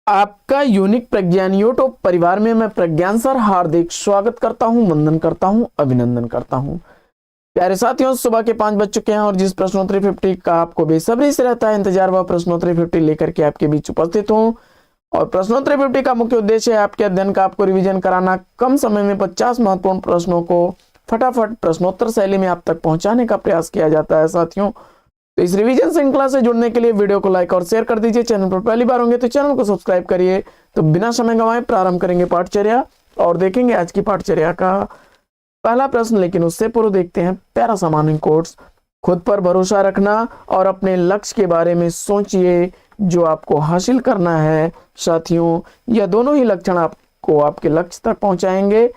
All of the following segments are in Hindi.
आपका यूनिक प्रज्ञान यूट्यूब परिवार में मैं प्रज्ञान सर हार्दिक स्वागत करता हूं, वंदन करता हूं, अभिनंदन करता हूं। प्यारे साथियों, सुबह के 5 बज चुके हैं और जिस प्रश्नोत्तरी 50 का आपको बेसब्री से रहता है इंतजार, वह प्रश्नोत्तरी 50 लेकर के आपके बीच उपस्थित हूं। और प्रश्नोत्तरी 50 का मुख्य उद्देश्य है आपके अध्ययन का आपको रिवीजन कराना, कम समय में 50 महत्वपूर्ण प्रश्नों को फटाफट प्रश्नोत्तर शैली में आप तक पहुंचाने का प्रयास किया जाता है। साथियों, तो इस रिवीजन श्रृंखला से जुड़ने के लिए वीडियो को लाइक और शेयर कर दीजिए। चैनल पर पहली बार होंगे तो चैनल को सब्सक्राइब करिए। तो बिना समय गंवाए प्रारंभ करेंगे पाठचर्या और देखेंगे आज की पाठचर्या का पहला प्रश्न। लेकिन उससे पूर्व देखते हैं प्यारा सा मॉर्निंग कोट्स। खुद पर भरोसा रखना और अपने लक्ष्य के बारे में सोचिए जो आपको हासिल करना है। साथियों, यह दोनों ही लक्षण आपको आपके लक्ष्य तक पहुंचाएंगे।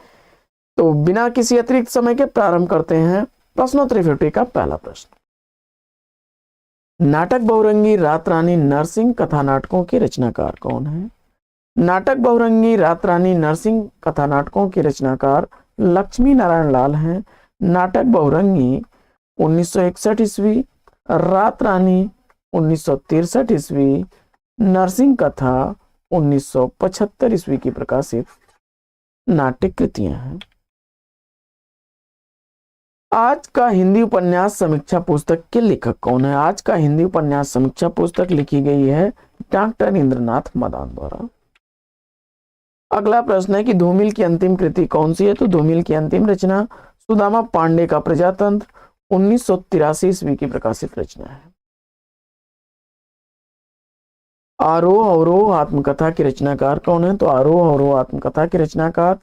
तो बिना किसी अतिरिक्त समय के प्रारंभ करते हैं प्रश्नोत्तरी 50 का पहला प्रश्न। नाटक बहुरंगी रात रानी नरसिंह कथा नाटकों के रचनाकार कौन है? नाटक बहुरंगी रात रानी नरसिंह कथा नाटकों के रचनाकार लक्ष्मी नारायण लाल हैं। नाटक बहुरंगी 1961 ईस्वी, रात रानी 1963 ईस्वी, नरसिंह कथा 1975 ईस्वी की प्रकाशित नाट्य कृतियां हैं। आज का हिंदी उपन्यास समीक्षा पुस्तक के लेखक कौन है? आज का हिंदी उपन्यास समीक्षा पुस्तक लिखी गई है डॉक्टर इंद्रनाथ मदान द्वारा। अगला प्रश्न है कि धूमिल की अंतिम कृति कौन सी है? तो धूमिल की अंतिम रचना सुदामा पांडे का प्रजातंत्र 1983 ईस्वी की प्रकाशित रचना है। आरोह अवरोह आत्मकथा की रचनाकार कौन है? तो आरोह अवरोह आत्मकथा की रचनाकार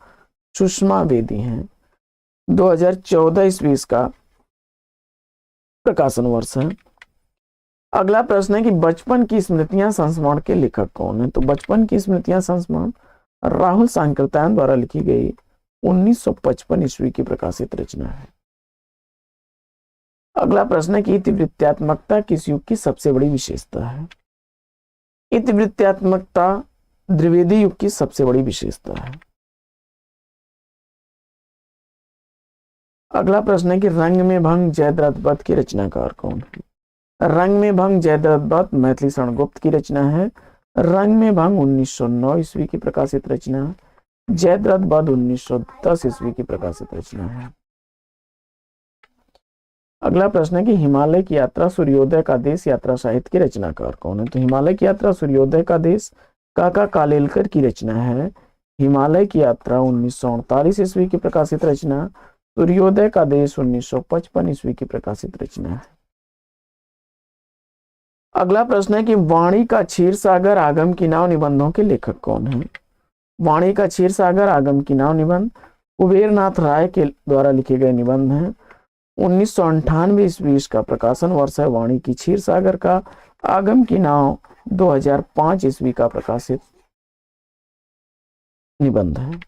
सुषमा बेदी हैं। 2014 ईस्वी इसका प्रकाशन वर्ष है। अगला प्रश्न है कि बचपन की स्मृतियां संस्मरण के लेखक कौन है? तो बचपन की स्मृतियां संस्मरण राहुल सांकृत्यायन द्वारा लिखी गई 1955 ईस्वी की प्रकाशित रचना है। अगला प्रश्न है कि इतिवृत्तात्मकता किस युग की सबसे बड़ी विशेषता है? इतिवृत्तात्मकता द्विवेदी युग की सबसे बड़ी विशेषता है। अगला प्रश्न है कि रंग में भंग जयद्रथ वध की रचनाकार कौन है? रंग में भंग जयद्रथ वध मैथिली शरण गुप्त की रचना है। रंग में भंग 1909 ईस्वी की प्रकाशित रचना है। जयद्रथ वध 1910 ईस्वी की प्रकाशित रचना है। अगला प्रश्न है कि हिमालय की यात्रा सूर्योदय का देश यात्रा साहित्य के रचनाकार कौन है? तो हिमालय की यात्रा सूर्योदय का देश काका कालेलकर की रचना है। हिमालय की यात्रा 1948 ईस्वी की प्रकाशित रचना। सूर्योदय का देश 1955 ईस्वी की प्रकाशित रचना है। अगला प्रश्न है कि वाणी का क्षीर सागर आगम की नाव निबंधों के लेखक कौन है? वाणी का क्षीर सागर आगम की नाव निबंध कुबेरनाथ राय के द्वारा लिखे गए निबंध हैं। 1998 ईस्वी का प्रकाशन वर्ष है वाणी की क्षीर सागर का। आगम की नाव 2005 ईस्वी का प्रकाशित निबंध है।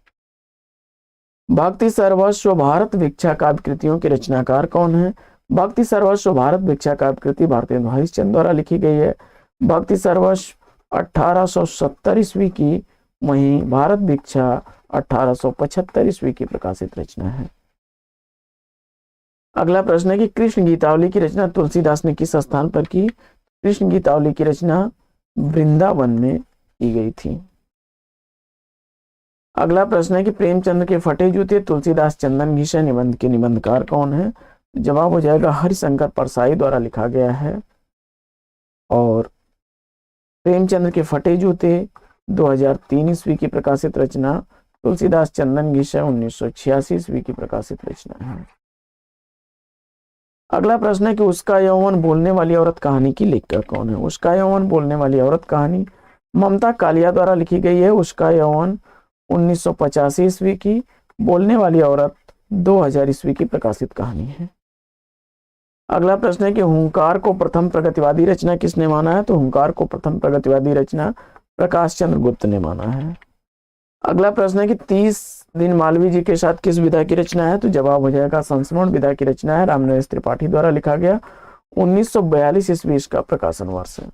भक्ति सर्वस्व भारत भिक्षा काव्य कृतियों के रचनाकार कौन है? भक्ति सर्वस्व भारत भिक्षा काव्य कृति भारतेंदु हरिश्चंद्र द्वारा लिखी गई है। भक्ति सर्वस्व 1870 ईस्वी की, वहीं भारत भिक्षा 1875 ईस्वी की प्रकाशित रचना है। अगला प्रश्न है कि कृष्ण गीतावली की रचना तुलसीदास ने किस स्थान पर की? कृष्ण गीतावली की रचना वृंदावन में की गई थी। अगला प्रश्न है कि प्रेमचंद्र के फटे जूते तुलसीदास चंदन घिसा निबंध के निबंधकार कौन है? जवाब हो जाएगा हरिशंकर परसाई द्वारा लिखा गया है। और प्रेमचंद्र के फटे जूते 2003 ईस्वी की प्रकाशित रचना। तुलसीदास चंदन घिसा 1986 ईस्वी की प्रकाशित रचना है। अगला प्रश्न है कि उसका यौवन बोलने वाली औरत कहानी की लेखक कौन है? उसका यौवन बोलने वाली औरत कहानी ममता कालिया द्वारा लिखी गई है। उसका यौवन 1985 ईस्वी की, बोलने वाली औरत 2000 ईस्वी की प्रकाशित कहानी है। अगला प्रश्न है कि हुंकार को प्रथम प्रगतिवादी रचना किसने माना है? तो हुंकार को प्रथम प्रगतिवादी रचना प्रकाश चंद्र गुप्त ने माना है। अगला प्रश्न है कि 30 दिन मालवीय जी के साथ किस विधा की रचना है? तो जवाब हो जाएगा संस्मरण विधा की रचना है। रामनरेश त्रिपाठी द्वारा लिखा गया 1942 ईस्वी इसका प्रकाशन वर्ष है।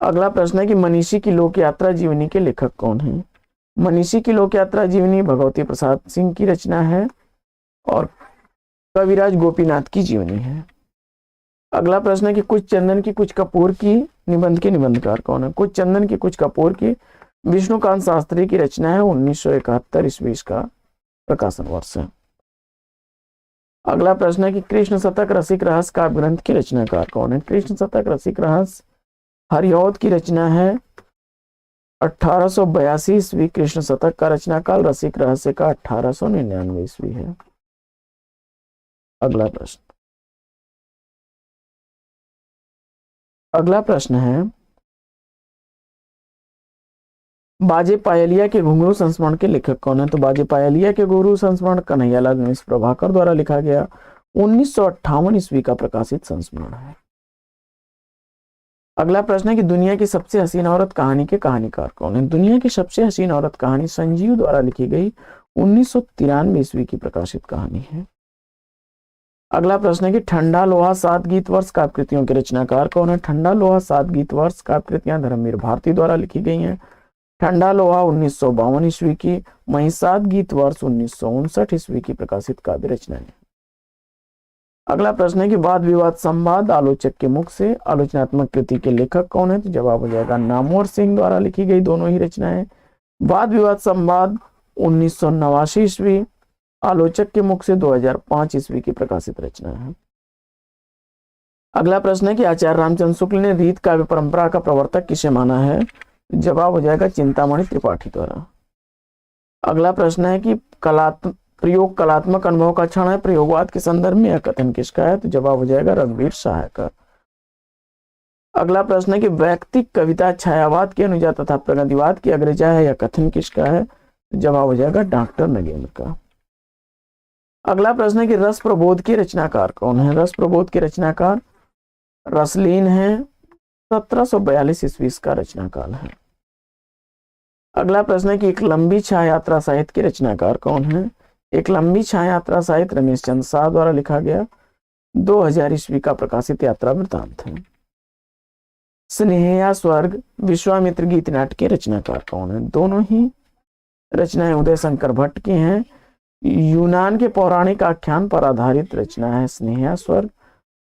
अगला प्रश्न है कि मनीषी की लोक यात्रा जीवनी के लेखक कौन है? मनीषी की लोक यात्रा जीवनी भगवती प्रसाद सिंह की रचना है और कविराज गोपीनाथ की जीवनी है। अगला प्रश्न है कि कुछ चंदन की कुछ कपूर की निबंध के निबंधकार कौन है? कुछ चंदन की कुछ कपूर की विष्णुकांत शास्त्री की रचना है, 1971 ईस्वी इसका प्रकाशन वर्ष है। अगला प्रश्न है कि कृष्ण शतक रसिक रहस्य काव्य ग्रंथ के रचनाकार कौन है? कृष्ण शतक रसिक रहस्य हरिऔध की रचना है, 1882 ईस्वी कृष्ण शतक का रचनाकाल, रसिक रहस्य का 1899 ईस्वी है। अगला प्रश्न है बाजे पायलिया के घुंघरू संस्मरण के लेखक कौन है? तो बाजे पायलिया के घुंघरू संस्मरण कन्हैयालाल मिश्र प्रभाकर द्वारा लिखा गया, 1958 ईस्वी का प्रकाशित संस्मरण है। अगला प्रश्न है कि दुनिया की सबसे हसीन औरत कहानी के कहानीकार कौन है? दुनिया की सबसे हसीन औरत कहानी संजीव द्वारा लिखी गई, 1993 ईस्वी की प्रकाशित कहानी है। अगला प्रश्न है कि ठंडा लोहा सात गीत वर्ष काव्य कृतियों के रचनाकार कौन है? ठंडा लोहा सात गीत वर्ष काव्य कृतियां धर्मवीर भारती द्वारा लिखी गई हैं। ठंडा लोहा 1952 ईस्वी की, वहीं सात गीत वर्ष 1959 ईस्वी की प्रकाशित काव्य रचना है। अगला प्रश्न है कि वाद विवाद संवाद आलोचक के मुख से आलोचनात्मक कृति के लेखक कौन है? तो जवाब हो जाएगा नामवर सिंह द्वारा लिखी गई दोनों ही रचनाएं। वाद विवाद संवाद 1989 ईस्वी, आलोचक के मुख से 2005 ईस्वी की प्रकाशित रचना है। अगला प्रश्न है कि आचार्य रामचंद्र शुक्ल ने रीत काव्य परंपरा का प्रवर्तक किसे माना है? जवाब हो जाएगा चिंतामणि त्रिपाठी द्वारा। अगला प्रश्न है कि प्रयोग कलात्मक अनुभव का क्षण है प्रयोगवाद के संदर्भ में, यह कथन किसका है? तो जवाब हो जाएगा रघुवीर सहाय का। अगला प्रश्न है कि वैयक्तिक कविता छायावाद के अनुजा तथा प्रगतिवाद की अग्रजा है, यह कथन किसका है? तो जवाब हो जाएगा डॉक्टर नगेंद्र का। अगला प्रश्न है कि रस प्रबोध के रचनाकार कौन है? रस प्रबोध के रचनाकार रसलीन है, 1742 ईस्वी का रचनाकाल है। अगला प्रश्न है कि एक लंबी छाया यात्रा साहित्य के रचनाकार कौन है? एक लंबी छाया यात्रा साहित्य रमेश चंद्र शाह द्वारा लिखा गया, 2000 ईस्वी का प्रकाशित यात्रा वृतांत है। स्नेह स्वर्ग विश्वामित्र गीत नाट्य के रचनाकार कौन है? दोनों ही रचनाएं उदय शंकर भट्ट की हैं। यूनान के पौराणिक आख्यान पर आधारित रचना है स्नेह स्वर्ग,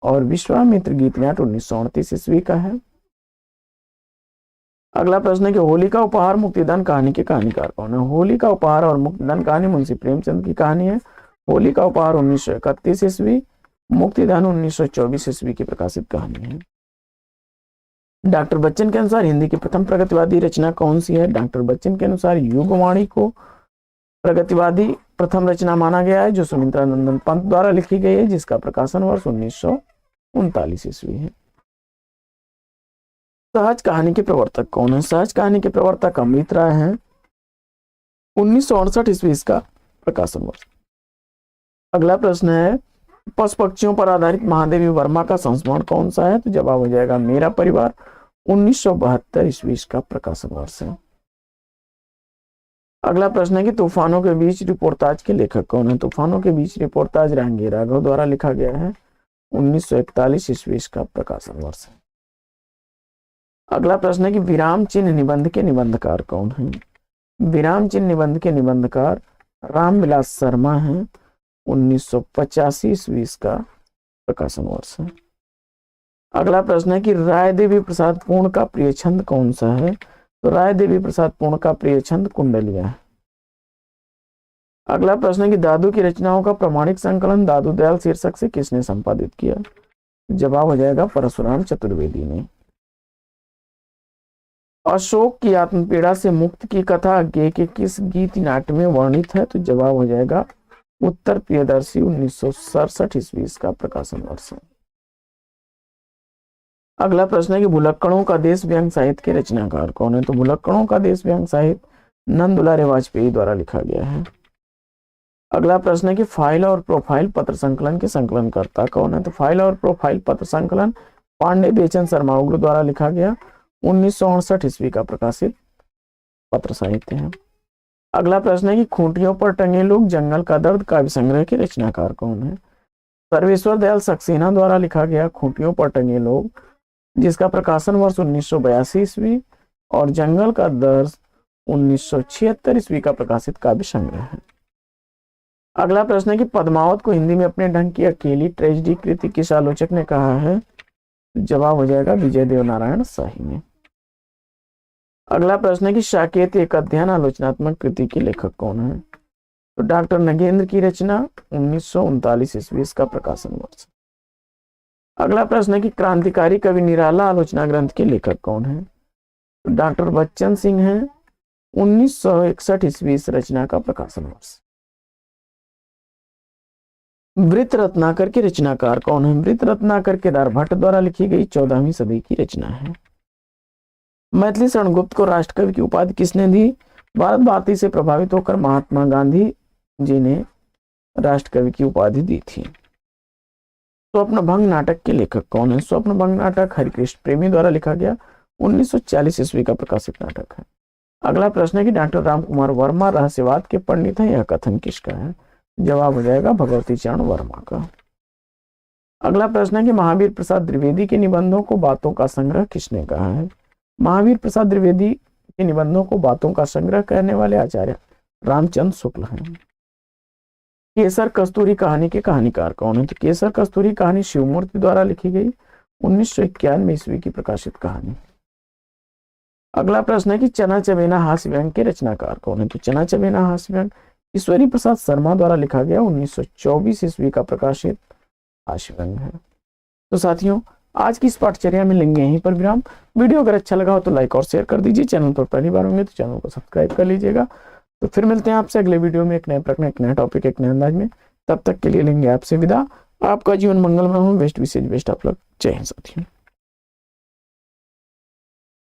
और विश्वामित्र गीत नाट्य 1929 ईस्वी का है। अगला प्रश्न है कि होली का उपहार मुक्तिदान कहानी के कहानीकार कौन है? होली का उपहार और मुक्तिदान कहानी मुंशी प्रेमचंद की कहानी है। होली का उपहार 1931 ईस्वी, मुक्तिदान 1924 ईस्वी की प्रकाशित कहानी है। डॉक्टर बच्चन के अनुसार हिंदी की प्रथम प्रगतिवादी रचना कौन सी है? डॉक्टर बच्चन के अनुसार युगवाणी को प्रगतिवादी प्रथम रचना माना गया है, जो सुमित्रा नंदन पंत द्वारा लिखी गई है, जिसका प्रकाशन वर्ष 1939 ईस्वी है। सहज कहानी के प्रवर्तक कौन है? सहज कहानी के प्रवर्तक अमृत राय हैं, 1968 ईस्वी इसका प्रकाशन वर्ष। अगला प्रश्न है पशु पक्षियों पर आधारित महादेवी वर्मा का संस्मरण कौन सा है? तो जवाब हो जाएगा मेरा परिवार, 1972 ईस्वी इसका प्रकाशन वर्ष है। अगला प्रश्न है कि तूफानों के बीच रिपोर्टाज के लेखक कौन है? तूफानों के बीच रिपोर्टाज रांगे राघव द्वारा लिखा गया है, 1941 ईस्वी इसका प्रकाशन वर्ष है। अगला प्रश्न है कि विराम चिन्ह निबंध के निबंधकार कौन है? विराम चिन्ह निबंध के निबंधकार रामविलास शर्मा हैं, 1985 ईस्वी इसका प्रकाशन वर्ष है। अगला प्रश्न है कि राय देवी प्रसाद पूर्ण का प्रिय छंद कौन सा है? तो राय देवी प्रसाद पूर्ण का प्रिय छंद कुंडलिया है। अगला प्रश्न है कि दादू की रचनाओं का प्रमाणिक संकलन दादू दयाल शीर्षक से किसने संपादित किया? जवाब हो जाएगा परशुराम चतुर्वेदी ने। अशोक की आत्मपीड़ा से मुक्त की कथा अज्ञेय के किस गीत नाट्य में वर्णित है? तो जवाब हो जाएगा उत्तर प्रियदर्शी, 1967 ईस्वी इसका प्रकाशन वर्ष है। अगला प्रश्न है कि भुलक्कड़ों का देश व्यंग साहित्य के रचनाकार कौन है? तो भुलक्कड़ों का देश व्यंग साहित्य नंद दुलारे वाजपेयी द्वारा लिखा गया है। अगला प्रश्न है कि फाइल और प्रोफाइल पत्र संकलन के संकलनकर्ता कौन है? तो फाइल और प्रोफाइल पत्र संकलन पांडे बेचन शर्मा उग्र द्वारा लिखा गया, 1968 ईस्वी का प्रकाशित पत्र साहित्य है। अगला प्रश्न है कि खूंटियों पर टंगे लोग जंगल का दर्द काव्य संग्रह के रचनाकार कौन है? सर्वेश्वर दयाल सक्सेना द्वारा लिखा गया खूंटियों पर टंगे लोग, जिसका प्रकाशन वर्ष 1982 ईस्वी, और जंगल का दर्द 1976 ईस्वी का प्रकाशित काव्य संग्रह है। अगला प्रश्न है कि पद्मावत को हिंदी में अपने ढंग की अकेली ट्रेजेडी कृति किस आलोचक ने कहा है? जवाब हो जाएगा विजय देव नारायण शाही ने। अगला प्रश्न है कि साकेत एक अध्ययन आलोचनात्मक कृति के लेखक कौन है? तो डॉक्टर नगेंद्र की रचना 1939 ईस्वी का प्रकाशन वर्ष। अगला प्रश्न है कि क्रांतिकारी कवि निराला आलोचना ग्रंथ के लेखक कौन है? तो डॉक्टर बच्चन सिंह हैं, 1961 ईस्वी रचना का प्रकाशन वर्ष। वृत्त रत्नाकर के रचनाकार कौन है? वृत्त रत्नाकर केदार भट्ट द्वारा लिखी गई 14वीं सदी की रचना है। मैथिली शरण गुप्त को राष्ट्रकवि की उपाधि किसने दी? भारत भारती से प्रभावित होकर महात्मा गांधी जी ने राष्ट्रकवि की उपाधि दी थी। स्वप्नभंग नाटक के लेखक कौन है? स्वप्नभंग नाटक हरिकृष्ण प्रेमी द्वारा लिखा गया 1940 ईस्वी का प्रकाशित नाटक है। अगला प्रश्न है कि डॉक्टर रामकुमार वर्मा रहस्यवाद के पंडित हैं, यह कथन किसका है? जवाब हो जाएगा भगवती चरण वर्मा का। अगला प्रश्न है कि महावीर प्रसाद द्विवेदी के निबंधों को बातों का संग्रह किसने कहा है? महावीर प्रसाद द्विवेदी के निबंधों को बातों का संग्रह कहने वाले आचार्य रामचंद्र शुक्ल हैं। केसर कस्तूरी कहानी के कहानीकार कौन है? तो केसर कस्तूरी कहानी शिवमूर्ति द्वारा लिखी गई 1991 ईस्वी की प्रकाशित कहानी। अगला प्रश्न है कि चना चबेना हास्य व्यंग के रचनाकार कौन है? तो चना चबेना हास्य व्यंग ईश्वरी प्रसाद शर्मा द्वारा लिखा गया 1924 ईस्वी का प्रकाशित हास्य व्यंग है। तो साथियों, आज की इस पाठचर्या में लेंगे यहीं पर विराम। वीडियो अगर अच्छा लगा हो तो लाइक और शेयर कर दीजिए। चैनल पर पहली बार होंगे तो चैनल को सब्सक्राइब कर लीजिएगा। तो फिर मिलते हैं आपसे अगले वीडियो में एक नए प्रश्न, एक नया टॉपिक, एक नए अंदाज में। तब तक के लिए लेंगे आपसे विदा। आपका जीवन मंगलमय हो। बेस्ट विशेष बेस्ट ऑफ लक। जय हिंद साथियों।